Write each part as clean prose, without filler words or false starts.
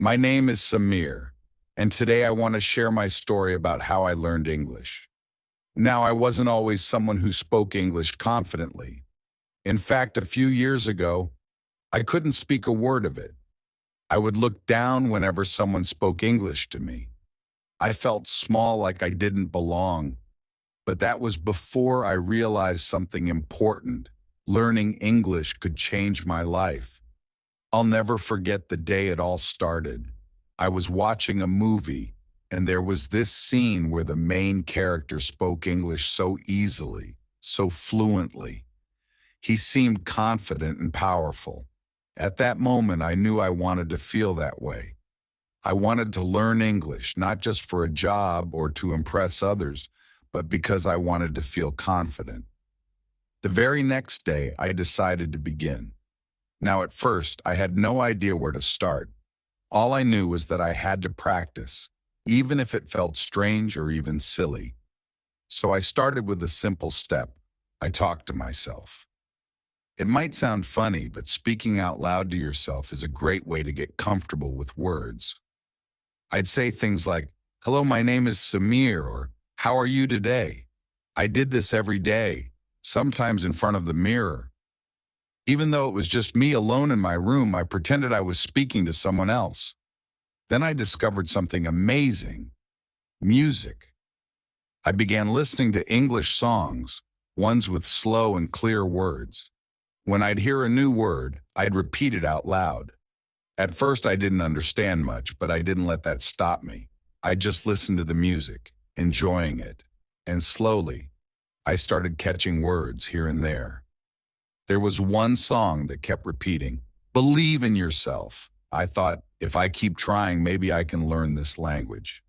My name is Samir, and today I want to share my story about how I learned English. Now, I wasn't always someone who spoke English confidently. In fact, a few years ago, I couldn't speak a word of it. I would look down whenever someone spoke English to me. I felt small, like I didn't belong. But that was before I realized something important. Learning English could change my life. I'll never forget the day it all started. I was watching a movie, and there was this scene where the main character spoke English so easily, so fluently. He seemed confident and powerful. At that moment, I knew I wanted to feel that way. I wanted to learn English, not just for a job or to impress others, but because I wanted to feel confident. The very next day, I decided to begin. Now, at first, I had no idea where to start. All I knew was that I had to practice, even if it felt strange or even silly. So I started with a simple step. I talked to myself. It might sound funny, but speaking out loud to yourself is a great way to get comfortable with words. I'd say things like, "Hello, my name is Samir," or "How are you today?" I did this every day, sometimes in front of the mirror. Even though it was just me alone in my room, I pretended I was speaking to someone else. Then I discovered something amazing: music. I began listening to English songs, ones with slow and clear words. When I'd hear a new word, I'd repeat it out loud. At first, I didn't understand much, but I didn't let that stop me. I just listened to the music, enjoying it. And slowly, I started catching words here and there. There was one song that kept repeating, "Believe in yourself." I thought, if I keep trying, maybe I can learn this language.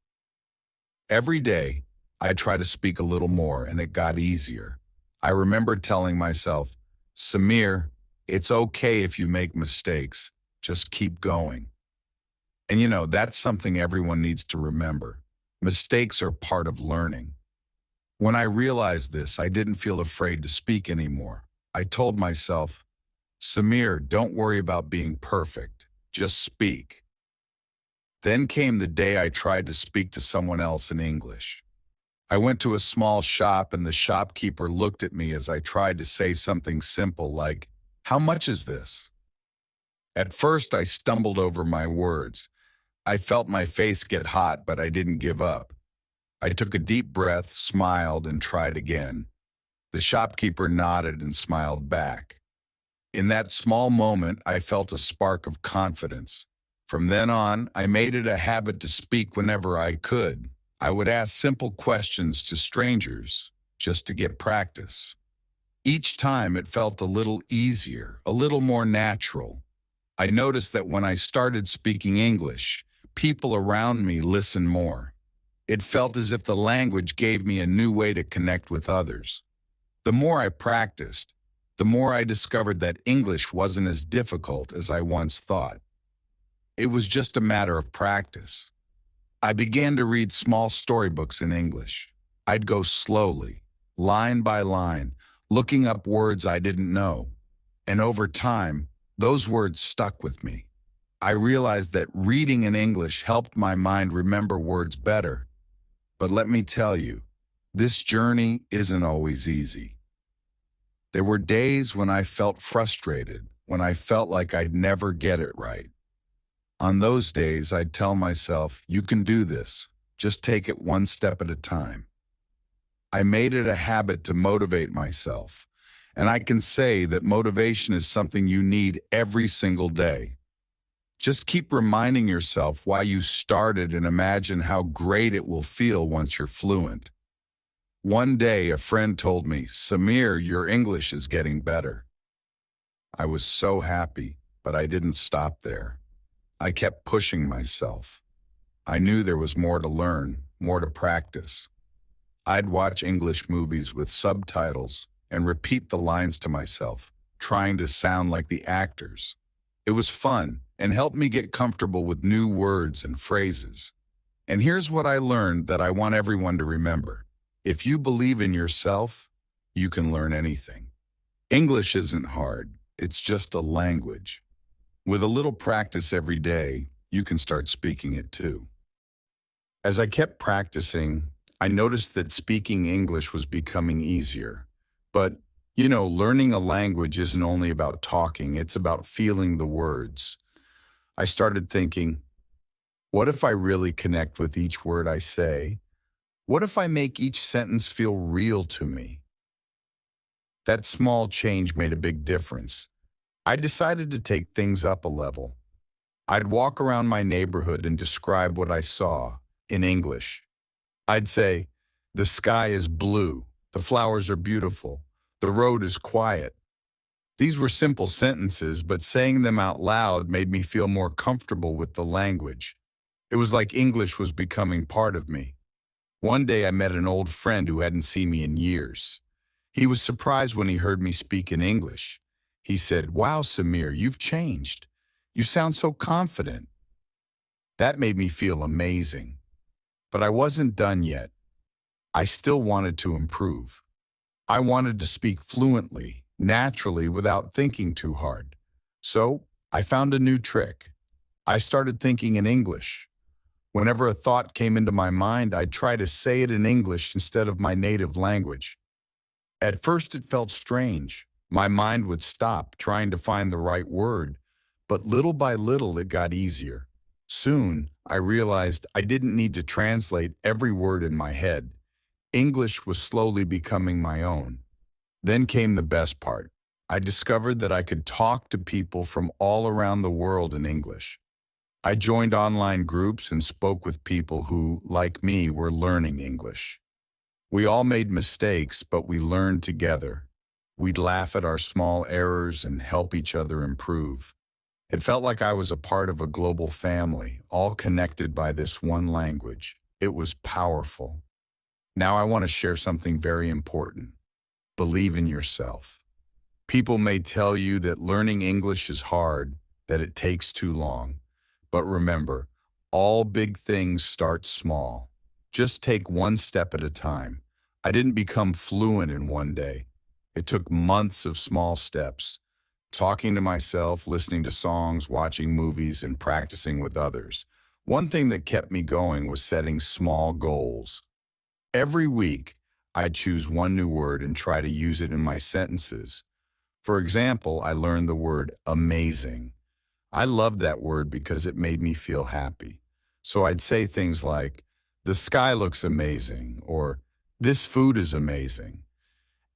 Every day, I tried to speak a little more, and it got easier. I remember telling myself, "Samir, it's okay if you make mistakes. Just keep going." And that's something everyone needs to remember. Mistakes are part of learning. When I realized this, I didn't feel afraid to speak anymore. I told myself, "Samir, don't worry about being perfect. Just speak." Then came the day I tried to speak to someone else in English. I went to a small shop, and the shopkeeper looked at me as I tried to say something simple like, "How much is this?" At first, I stumbled over my words. I felt my face get hot, but I didn't give up. I took a deep breath, smiled, and tried again. The shopkeeper nodded and smiled back. In that small moment, I felt a spark of confidence. From then on, I made it a habit to speak whenever I could. I would ask simple questions to strangers, just to get practice. Each time it felt a little easier, a little more natural. I noticed that when I started speaking English, people around me listened more. It felt as if the language gave me a new way to connect with others. The more I practiced, the more I discovered that English wasn't as difficult as I once thought. It was just a matter of practice. I began to read small storybooks in English. I'd go slowly, line by line, looking up words I didn't know. And over time, those words stuck with me. I realized that reading in English helped my mind remember words better. But let me tell you, this journey isn't always easy. There were days when I felt frustrated, when I felt like I'd never get it right. On those days, I'd tell myself, "You can do this. Just take it one step at a time." I made it a habit to motivate myself. And I can say that motivation is something you need every single day. Just keep reminding yourself why you started and imagine how great it will feel once you're fluent. One day, a friend told me, "Samir, your English is getting better." I was so happy, but I didn't stop there. I kept pushing myself. I knew there was more to learn, more to practice. I'd watch English movies with subtitles and repeat the lines to myself, trying to sound like the actors. It was fun and helped me get comfortable with new words and phrases. And here's what I learned that I want everyone to remember. If you believe in yourself, you can learn anything. English isn't hard, it's just a language. With a little practice every day, you can start speaking it too. As I kept practicing, I noticed that speaking English was becoming easier. But, learning a language isn't only about talking, it's about feeling the words. I started thinking, what if I really connect with each word I say? What if I make each sentence feel real to me? That small change made a big difference. I decided to take things up a level. I'd walk around my neighborhood and describe what I saw in English. I'd say, the sky is blue, the flowers are beautiful, the road is quiet. These were simple sentences, but saying them out loud made me feel more comfortable with the language. It was like English was becoming part of me. One day I met an old friend who hadn't seen me in years. He was surprised when he heard me speak in English. He said, "Wow, Samir, you've changed. You sound so confident." That made me feel amazing. But I wasn't done yet. I still wanted to improve. I wanted to speak fluently, naturally, without thinking too hard. So I found a new trick. I started thinking in English. Whenever a thought came into my mind, I'd try to say it in English instead of my native language. At first, it felt strange. My mind would stop trying to find the right word, but little by little, it got easier. Soon, I realized I didn't need to translate every word in my head. English was slowly becoming my own. Then came the best part. I discovered that I could talk to people from all around the world in English. I joined online groups and spoke with people who, like me, were learning English. We all made mistakes, but we learned together. We'd laugh at our small errors and help each other improve. It felt like I was a part of a global family, all connected by this one language. It was powerful. Now I want to share something very important. Believe in yourself. People may tell you that learning English is hard, that it takes too long. But remember, all big things start small. Just take one step at a time. I didn't become fluent in one day. It took months of small steps. Talking to myself, listening to songs, watching movies, and practicing with others. One thing that kept me going was setting small goals. Every week, I'd choose one new word and try to use it in my sentences. For example, I learned the word amazing. I loved that word because it made me feel happy. So I'd say things like, the sky looks amazing, or this food is amazing.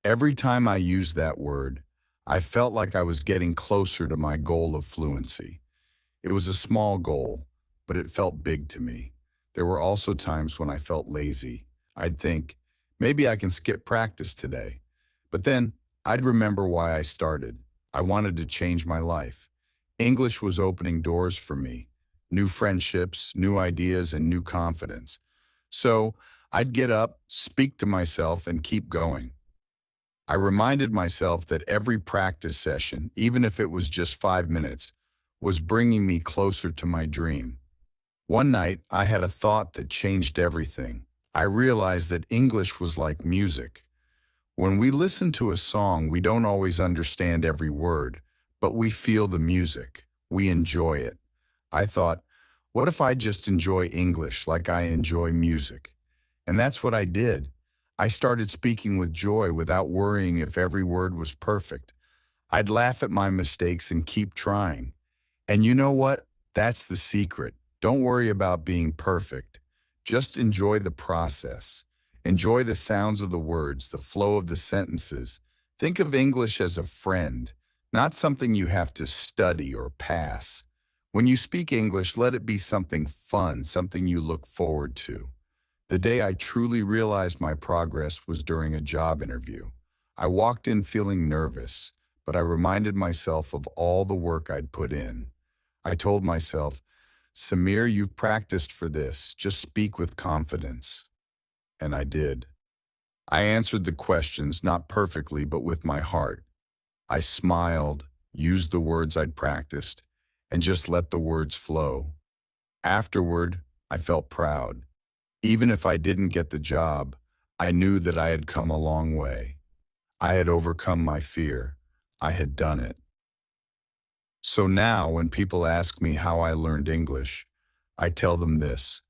Every time I used that word, I felt like I was getting closer to my goal of fluency. It was a small goal, but it felt big to me. There were also times when I felt lazy. I'd think, maybe I can skip practice today. But then I'd remember why I started. I wanted to change my life. English was opening doors for me, new friendships, new ideas, and new confidence. So I'd get up, speak to myself, and keep going. I reminded myself that every practice session, even if it was just 5 minutes, was bringing me closer to my dream. One night, I had a thought that changed everything. I realized that English was like music. When we listen to a song, we don't always understand every word, but we feel the music. We enjoy it. I thought, what if I just enjoy English like I enjoy music? And that's what I did. I started speaking with joy without worrying if every word was perfect. I'd laugh at my mistakes and keep trying. And you know what? That's the secret. Don't worry about being perfect. Just enjoy the process. Enjoy the sounds of the words, the flow of the sentences. Think of English as a friend, not something you have to study or pass. When you speak English, let it be something fun, something you look forward to. The day I truly realized my progress was during a job interview. I walked in feeling nervous, but I reminded myself of all the work I'd put in. I told myself, Samir, you've practiced for this. Just speak with confidence. And I did. I answered the questions, not perfectly, but with my heart. I smiled, used the words I'd practiced, and just let the words flow. Afterward, I felt proud. Even if I didn't get the job, I knew that I had come a long way. I had overcome my fear. I had done it. So now, when people ask me how I learned English, I tell them this: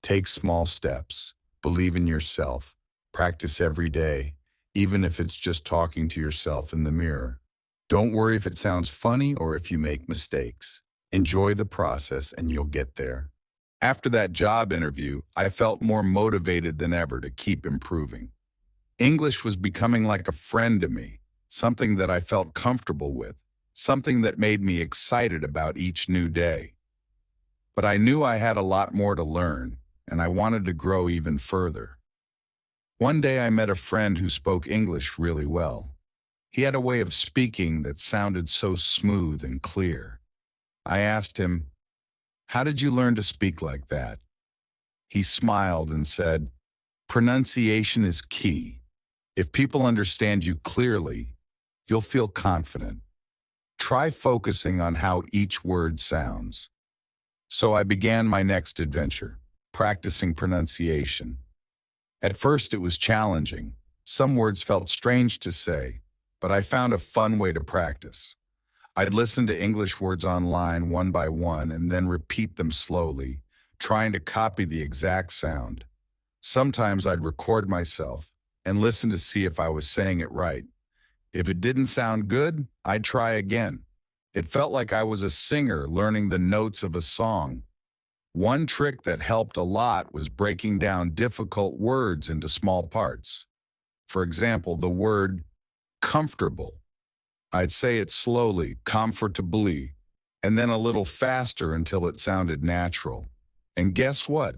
take small steps, believe in yourself, practice every day, even if it's just talking to yourself in the mirror. Don't worry if it sounds funny or if you make mistakes. Enjoy the process and you'll get there. After that job interview, I felt more motivated than ever to keep improving. English was becoming like a friend to me, something that I felt comfortable with, something that made me excited about each new day. But I knew I had a lot more to learn, and I wanted to grow even further. One day I met a friend who spoke English really well. He had a way of speaking that sounded so smooth and clear. I asked him, "How did you learn to speak like that?" He smiled and said, "Pronunciation is key. If people understand you clearly, you'll feel confident. Try focusing on how each word sounds." So I began my next adventure, practicing pronunciation. At first it was challenging. Some words felt strange to say, but I found a fun way to practice. I'd listen to English words online one by one and then repeat them slowly, trying to copy the exact sound. Sometimes I'd record myself and listen to see if I was saying it right. If it didn't sound good, I'd try again. It felt like I was a singer learning the notes of a song. One trick that helped a lot was breaking down difficult words into small parts. For example, the word comfortable. I'd say it slowly, comfortably, and then a little faster until it sounded natural. And guess what?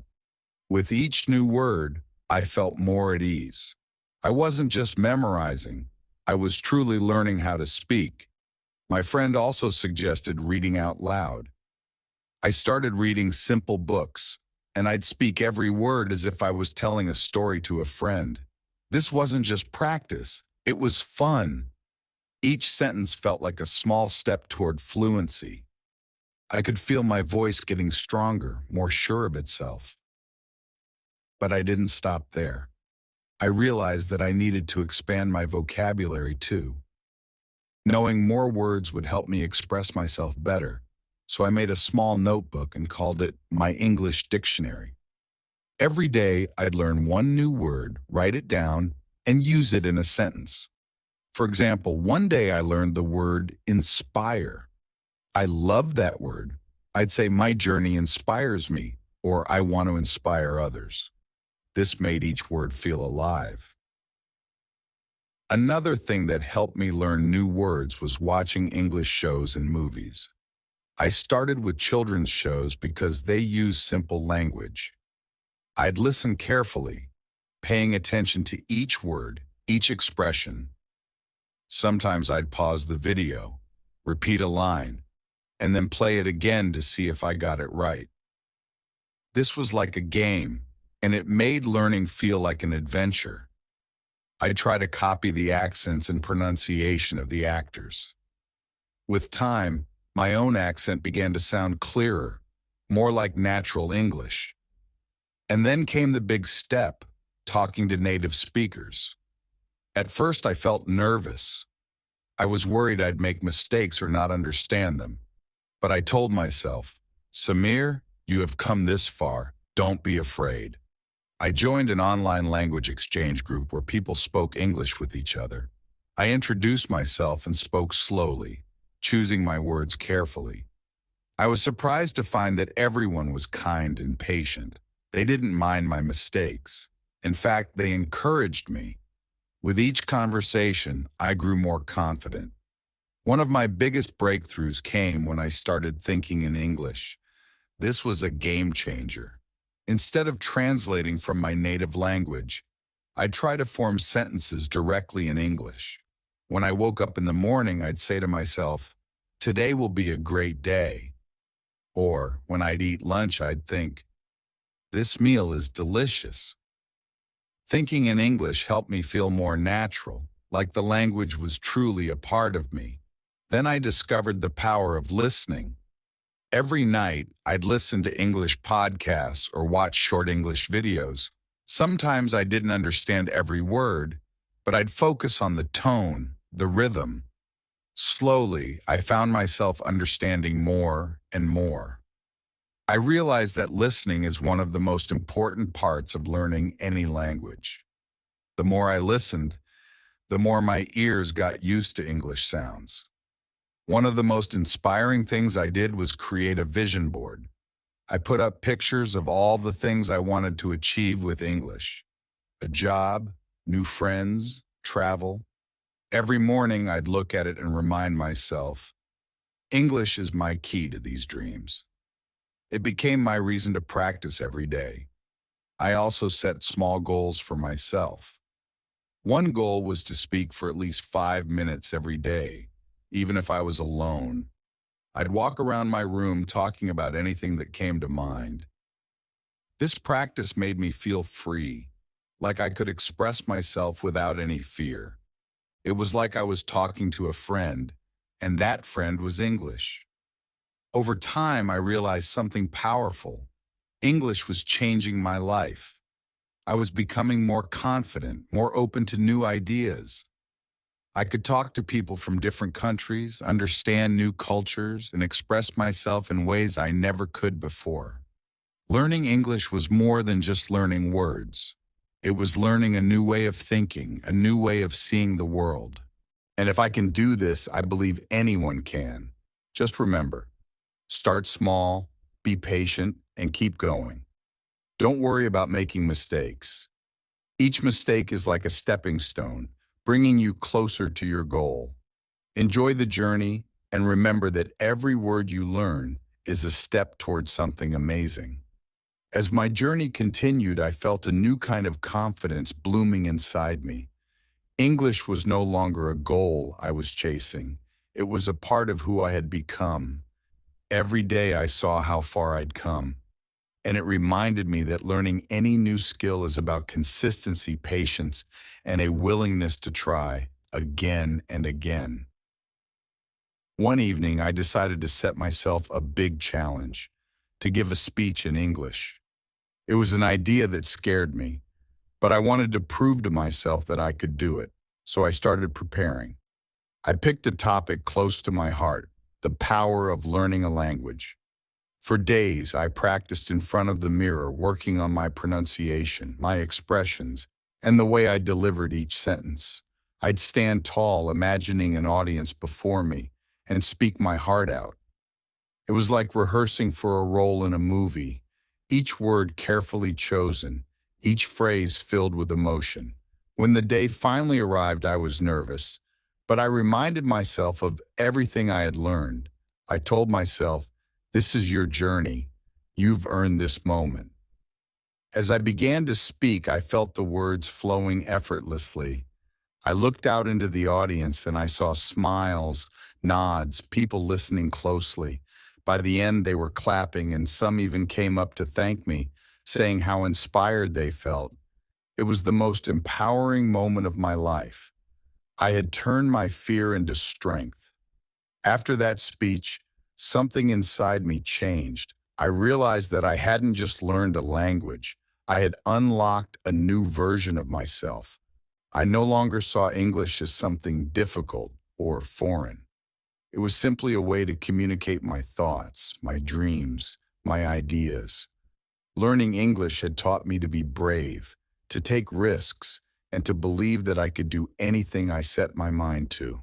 With each new word, I felt more at ease. I wasn't just memorizing, I was truly learning how to speak. My friend also suggested reading out loud. I started reading simple books, and I'd speak every word as if I was telling a story to a friend. This wasn't just practice, it was fun. Each sentence felt like a small step toward fluency. I could feel my voice getting stronger, more sure of itself. But I didn't stop there. I realized that I needed to expand my vocabulary too. Knowing more words would help me express myself better, so I made a small notebook and called it my English dictionary. Every day, I'd learn one new word, write it down, and use it in a sentence. For example, one day I learned the word inspire. I love that word. I'd say my journey inspires me, or I want to inspire others. This made each word feel alive. Another thing that helped me learn new words was watching English shows and movies. I started with children's shows because they use simple language. I'd listen carefully, paying attention to each word, each expression. Sometimes I'd pause the video, repeat a line, and then play it again to see if I got it right. This was like a game, and it made learning feel like an adventure. I'd try to copy the accents and pronunciation of the actors. With time, my own accent began to sound clearer, more like natural English. And then came the big step, talking to native speakers. At first, I felt nervous. I was worried I'd make mistakes or not understand them. But I told myself, "Samir, you have come this far. Don't be afraid." I joined an online language exchange group where people spoke English with each other. I introduced myself and spoke slowly, choosing my words carefully. I was surprised to find that everyone was kind and patient. They didn't mind my mistakes. In fact, they encouraged me. With each conversation, I grew more confident. One of my biggest breakthroughs came when I started thinking in English. This was a game changer. Instead of translating from my native language, I'd try to form sentences directly in English. When I woke up in the morning, I'd say to myself, "Today will be a great day." Or when I'd eat lunch, I'd think, "This meal is delicious." Thinking in English helped me feel more natural, like the language was truly a part of me. Then I discovered the power of listening. Every night, I'd listen to English podcasts or watch short English videos. Sometimes I didn't understand every word, but I'd focus on the tone, the rhythm. Slowly, I found myself understanding more and more. I realized that listening is one of the most important parts of learning any language. The more I listened, the more my ears got used to English sounds. One of the most inspiring things I did was create a vision board. I put up pictures of all the things I wanted to achieve with English: a job, new friends, travel. Every morning I'd look at it and remind myself, English is my key to these dreams. It became my reason to practice every day. I also set small goals for myself. One goal was to speak for at least 5 minutes every day, even if I was alone. I'd walk around my room talking about anything that came to mind. This practice made me feel free, like I could express myself without any fear. It was like I was talking to a friend, and that friend was English. Over time, I realized something powerful. English was changing my life. I was becoming more confident, more open to new ideas. I could talk to people from different countries, understand new cultures, and express myself in ways I never could before. Learning English was more than just learning words. It was learning a new way of thinking, a new way of seeing the world. And if I can do this, I believe anyone can. Just remember, start small, be patient, and keep going. Don't worry about making mistakes. Each mistake is like a stepping stone, bringing you closer to your goal. Enjoy the journey and remember that every word you learn is a step towards something amazing. As my journey continued, I felt a new kind of confidence blooming inside me. English was no longer a goal I was chasing. It was a part of who I had become. Every day I saw how far I'd come. And it reminded me that learning any new skill is about consistency, patience, and a willingness to try again and again. One evening, I decided to set myself a big challenge: to give a speech in English. It was an idea that scared me, but I wanted to prove to myself that I could do it, so I started preparing. I picked a topic close to my heart: the power of learning a language. For days, I practiced in front of the mirror, working on my pronunciation, my expressions, and the way I delivered each sentence. I'd stand tall, imagining an audience before me, and speak my heart out. It was like rehearsing for a role in a movie, each word carefully chosen, each phrase filled with emotion. When the day finally arrived, I was nervous, but I reminded myself of everything I had learned. I told myself, this is your journey. You've earned this moment. As I began to speak, I felt the words flowing effortlessly. I looked out into the audience and I saw smiles, nods, people listening closely. By the end, they were clapping, and some even came up to thank me, saying how inspired they felt. It was the most empowering moment of my life. I had turned my fear into strength. After that speech, something inside me changed. I realized that I hadn't just learned a language. I had unlocked a new version of myself. I no longer saw English as something difficult or foreign. It was simply a way to communicate my thoughts, my dreams, my ideas. Learning English had taught me to be brave, to take risks, and to believe that I could do anything I set my mind to.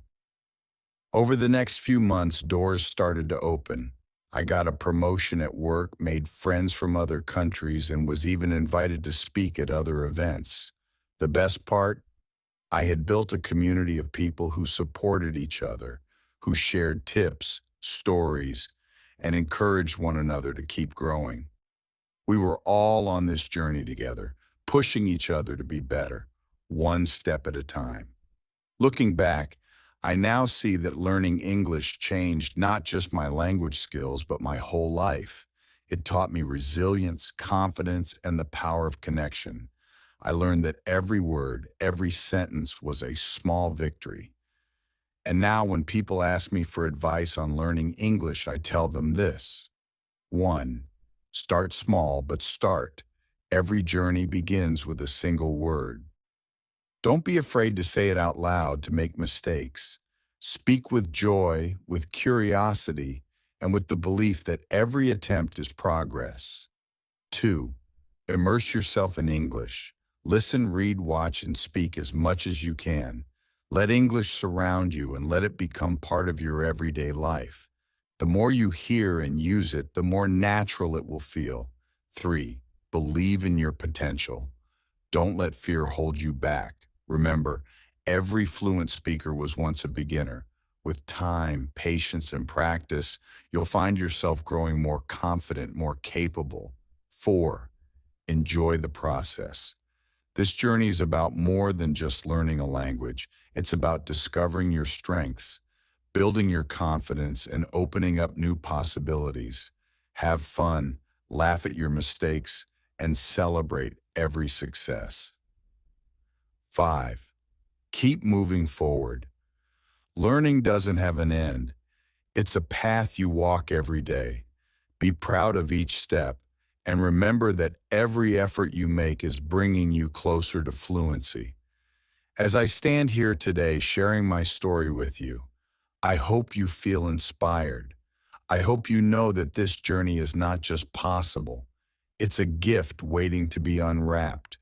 Over the next few months, doors started to open. I got a promotion at work, made friends from other countries, and was even invited to speak at other events. The best part? I had built a community of people who supported each other, who shared tips, stories, and encouraged one another to keep growing. We were all on this journey together, pushing each other to be better, one step at a time. Looking back, I now see that learning English changed not just my language skills, but my whole life. It taught me resilience, confidence, and the power of connection. I learned that every word, every sentence was a small victory. And now when people ask me for advice on learning English, I tell them this. 1. Start small, but start. Every journey begins with a single word. Don't be afraid to say it out loud to make mistakes. Speak with joy, with curiosity, and with the belief that every attempt is progress. 2. Immerse yourself in English. Listen, read, watch, and speak as much as you can. Let English surround you and let it become part of your everyday life. The more you hear and use it, the more natural it will feel. 3. Believe in your potential. Don't let fear hold you back. Remember, every fluent speaker was once a beginner. With time, patience, and practice, you'll find yourself growing more confident, more capable. 4. Enjoy the process. This journey is about more than just learning a language. It's about discovering your strengths, building your confidence, and opening up new possibilities. Have fun, laugh at your mistakes, and celebrate every success. 5. Keep moving forward. Learning doesn't have an end. It's a path you walk every day. Be proud of each step, and remember that every effort you make is bringing you closer to fluency. As I stand here today sharing my story with you, I hope you feel inspired. I hope you know that this journey is not just possible. It's a gift waiting to be unwrapped.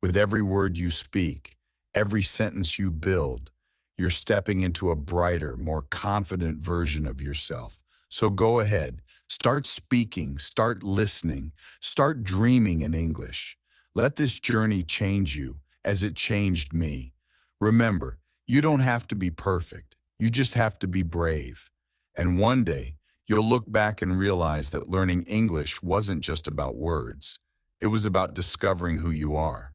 With every word you speak, every sentence you build, you're stepping into a brighter, more confident version of yourself. So go ahead, start speaking, start listening, start dreaming in English. Let this journey change you as it changed me. Remember, you don't have to be perfect. You just have to be brave. And one day, you'll look back and realize that learning English wasn't just about words. It was about discovering who you are.